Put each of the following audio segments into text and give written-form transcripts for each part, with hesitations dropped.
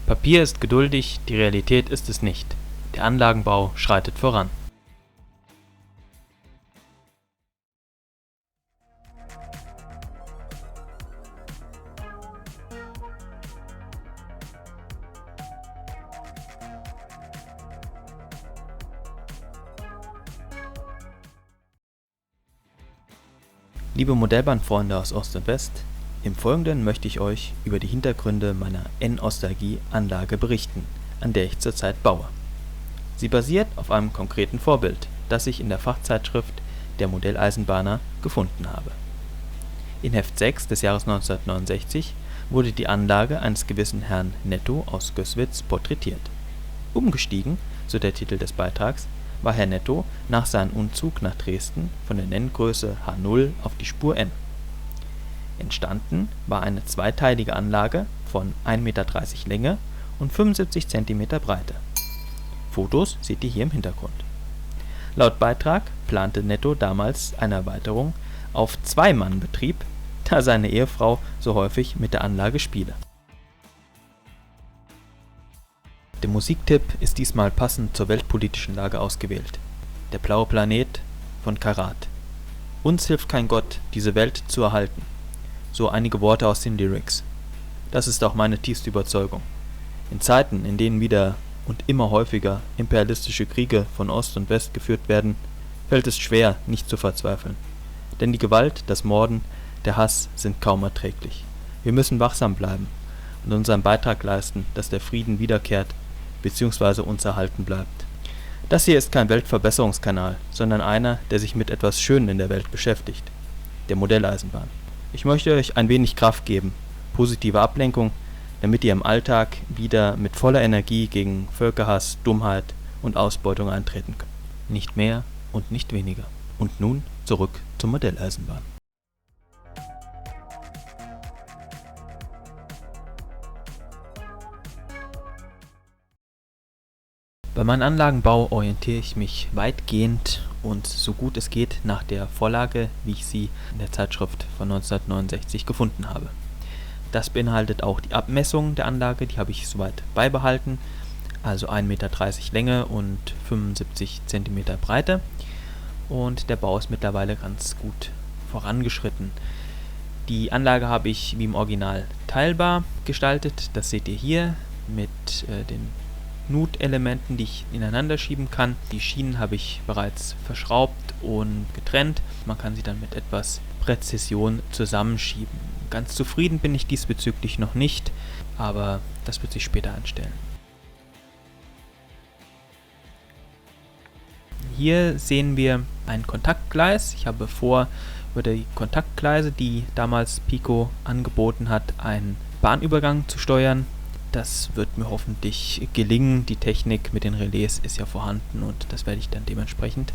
Papier ist geduldig, die Realität ist es nicht. Der Anlagenbau schreitet voran. Liebe Modellbahnfreunde aus Ost und West, im Folgenden möchte ich euch über die Hintergründe meiner N-Ostalgie-Anlage berichten, an der ich zurzeit baue. Sie basiert auf einem konkreten Vorbild, das ich in der Fachzeitschrift Der Modelleisenbahner gefunden habe. In Heft 6 des Jahres 1969 wurde die Anlage eines gewissen Herrn Netto aus Gößwitz porträtiert. Umgestiegen, so der Titel des Beitrags, war Herr Netto nach seinem Umzug nach Dresden von der Nenngröße H0 auf die Spur N. Entstanden war eine zweiteilige Anlage von 1,30 Meter Länge und 75 cm Breite. Fotos seht ihr hier im Hintergrund. Laut Beitrag plante Netto damals eine Erweiterung auf Zwei-Mann-Betrieb, da seine Ehefrau so häufig mit der Anlage spiele. Der Musiktipp ist diesmal passend zur weltpolitischen Lage ausgewählt. Der blaue Planet von Karat. Uns hilft kein Gott, diese Welt zu erhalten. So einige Worte aus den Lyrics. Das ist auch meine tiefste Überzeugung. In Zeiten, in denen wieder und immer häufiger imperialistische Kriege von Ost und West geführt werden, fällt es schwer, nicht zu verzweifeln. Denn die Gewalt, das Morden, der Hass sind kaum erträglich. Wir müssen wachsam bleiben und unseren Beitrag leisten, dass der Frieden wiederkehrt bzw. uns erhalten bleibt. Das hier ist kein Weltverbesserungskanal, sondern einer, der sich mit etwas Schönem in der Welt beschäftigt, der Modelleisenbahn. Ich möchte euch ein wenig Kraft geben, positive Ablenkung, damit ihr im Alltag wieder mit voller Energie gegen Völkerhass, Dummheit und Ausbeutung eintreten könnt. Nicht mehr und nicht weniger. Und nun zurück zur Modelleisenbahn. Bei meinem Anlagenbau orientiere ich mich weitgehend und so gut es geht nach der Vorlage, wie ich sie in der Zeitschrift von 1969 gefunden habe. Das beinhaltet auch die Abmessung der Anlage, die habe ich soweit beibehalten, also 1,30 Meter Länge und 75 cm Breite, und der Bau ist mittlerweile ganz gut vorangeschritten. Die Anlage habe ich wie im Original teilbar gestaltet, das seht ihr hier mit den Nutelementen, die ich ineinander schieben kann. Die Schienen habe ich bereits verschraubt und getrennt. Man kann sie dann mit etwas Präzision zusammenschieben. Ganz zufrieden bin ich diesbezüglich noch nicht, aber das wird sich später einstellen. Hier sehen wir ein Kontaktgleis. Ich habe vor, über die Kontaktgleise, die damals Pico angeboten hat, einen Bahnübergang zu steuern. Das wird mir hoffentlich gelingen. Die Technik mit den Relais ist ja vorhanden und das werde ich dann dementsprechend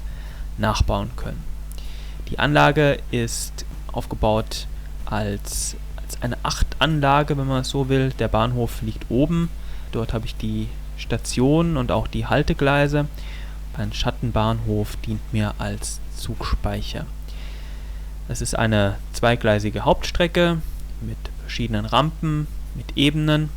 nachbauen können. Die Anlage ist aufgebaut als eine Achtanlage, wenn man es so will. Der Bahnhof liegt oben. Dort habe ich die Station und auch die Haltegleise. Ein Schattenbahnhof dient mir als Zugspeicher. Es ist eine zweigleisige Hauptstrecke mit verschiedenen Rampen, mit Ebenen.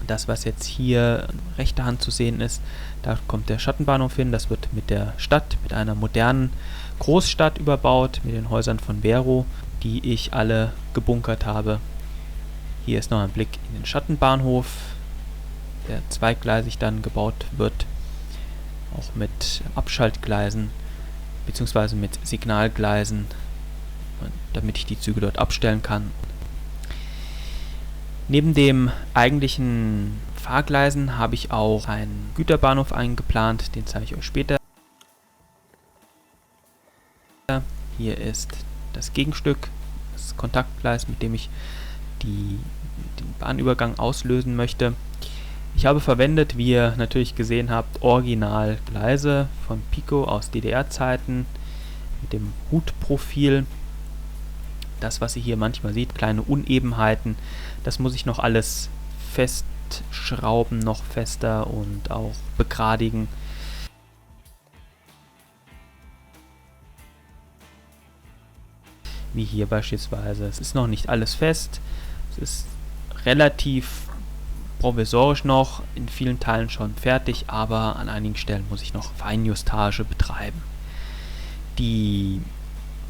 Das, was jetzt hier rechter Hand zu sehen ist, da kommt der Schattenbahnhof hin. Das wird mit der Stadt, mit einer modernen Großstadt überbaut, mit den Häusern von Vero, die ich alle gebunkert habe. Hier ist noch ein Blick in den Schattenbahnhof, der zweigleisig dann gebaut wird, auch mit Abschaltgleisen bzw. mit Signalgleisen, damit ich die Züge dort abstellen kann. Neben dem eigentlichen Fahrgleisen habe ich auch einen Güterbahnhof eingeplant, den zeige ich euch später. Hier ist das Gegenstück, das Kontaktgleis, mit dem ich den Bahnübergang auslösen möchte. Ich habe verwendet, wie ihr natürlich gesehen habt, Originalgleise von Pico aus DDR-Zeiten mit dem Hutprofil. Das, was ihr hier manchmal seht, kleine Unebenheiten, das muss ich noch alles festschrauben, noch fester und auch begradigen. wie hier beispielsweise. Es ist noch nicht alles fest, es ist relativ provisorisch noch, in vielen Teilen schon fertig, aber an einigen Stellen muss ich noch Feinjustage betreiben. Die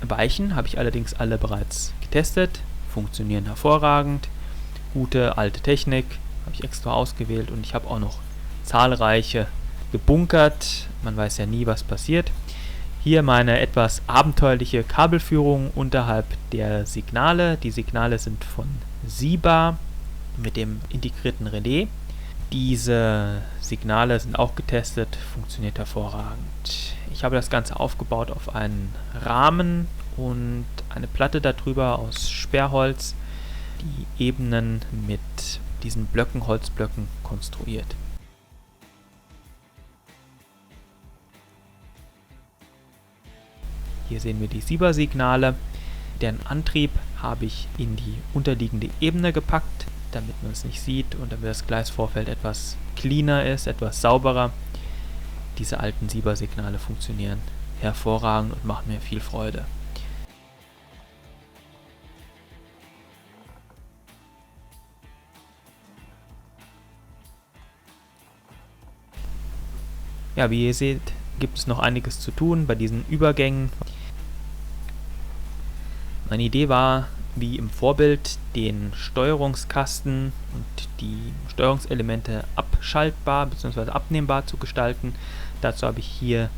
Weichen habe ich allerdings alle bereits getestet, funktionieren hervorragend, gute alte Technik, habe ich extra ausgewählt und ich habe auch noch zahlreiche gebunkert, man weiß ja nie, was passiert. Hier meine etwas abenteuerliche Kabelführung unterhalb der Signale. Die Signale sind von Siba mit dem integrierten Relais. Diese Signale sind auch getestet, funktioniert hervorragend. Ich habe das Ganze aufgebaut auf einen Rahmen und eine Platte darüber aus Sperrholz, die Ebenen mit diesen Blöcken, Holzblöcken konstruiert. Hier sehen wir die Siba-Signale. Deren Antrieb habe ich in die unterliegende Ebene gepackt, damit man es nicht sieht und damit das Gleisvorfeld etwas cleaner ist, etwas sauberer. Diese alten Siba-Signale funktionieren hervorragend und machen mir viel Freude. Ja, wie ihr seht, gibt es noch einiges zu tun bei diesen Übergängen. Meine Idee war, wie im Vorbild, den Steuerungskasten und die Steuerungselemente abschaltbar bzw. abnehmbar zu gestalten. Dazu habe ich hier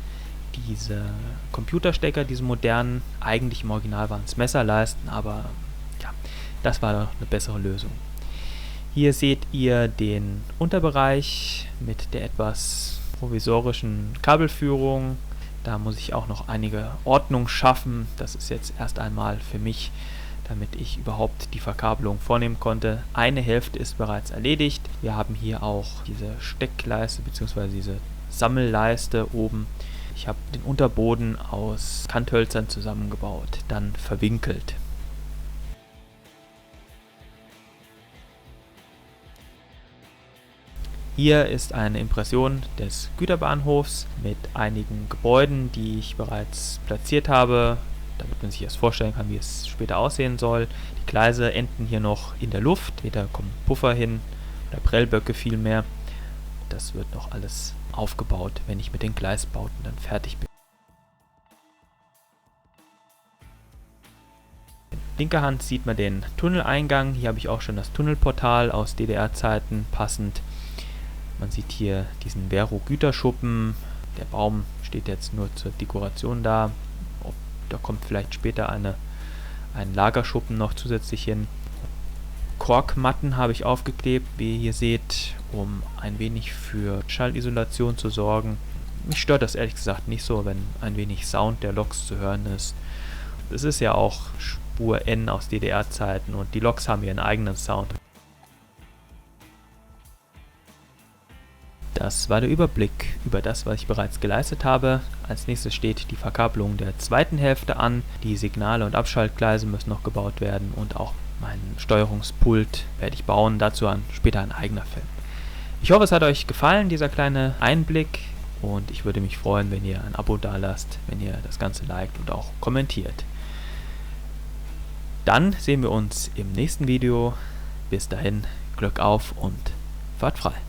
diese Computerstecker, diese modernen, eigentlich im Original waren es Messerleisten, aber ja, das war doch eine bessere Lösung. Hier seht ihr den Unterbereich mit der etwas provisorischen Kabelführung. Da muss ich auch noch einige Ordnung schaffen. Das ist jetzt erst einmal für mich, damit ich überhaupt die Verkabelung vornehmen konnte. Eine Hälfte ist bereits erledigt. Wir haben hier auch diese Steckleiste bzw. diese Sammelleiste oben. Ich habe den Unterboden aus Kanthölzern zusammengebaut, dann verwinkelt. Hier ist eine Impression des Güterbahnhofs mit einigen Gebäuden, die ich bereits platziert habe, damit man sich erst vorstellen kann, wie es später aussehen soll. Die Gleise enden hier noch in der Luft, später kommen Puffer hin, oder Prellböcke vielmehr. Das wird noch alles aufgebaut, wenn ich mit den Gleisbauten dann fertig bin. In linker Hand sieht man den Tunneleingang. Hier habe ich auch schon das Tunnelportal aus DDR-Zeiten passend. Man sieht hier diesen Vero-Güterschuppen. Der Baum steht jetzt nur zur Dekoration da. Da kommt vielleicht später ein Lagerschuppen noch zusätzlich hin. Korkmatten habe ich aufgeklebt, wie ihr hier seht, um ein wenig für Schallisolation zu sorgen. Mich stört das ehrlich gesagt nicht so, wenn ein wenig Sound der Loks zu hören ist. Es ist ja auch Spur N aus DDR-Zeiten und die Loks haben ihren eigenen Sound. Das war der Überblick über das, was ich bereits geleistet habe. Als nächstes steht die Verkabelung der zweiten Hälfte an. Die Signale und Abschaltgleise müssen noch gebaut werden und auch mein Steuerungspult werde ich bauen, dazu später ein eigener Film. Ich hoffe, es hat euch gefallen, dieser kleine Einblick, und ich würde mich freuen, wenn ihr ein Abo dalasst, wenn ihr das Ganze liked und auch kommentiert. Dann sehen wir uns im nächsten Video. Bis dahin, Glück auf und fahrt frei.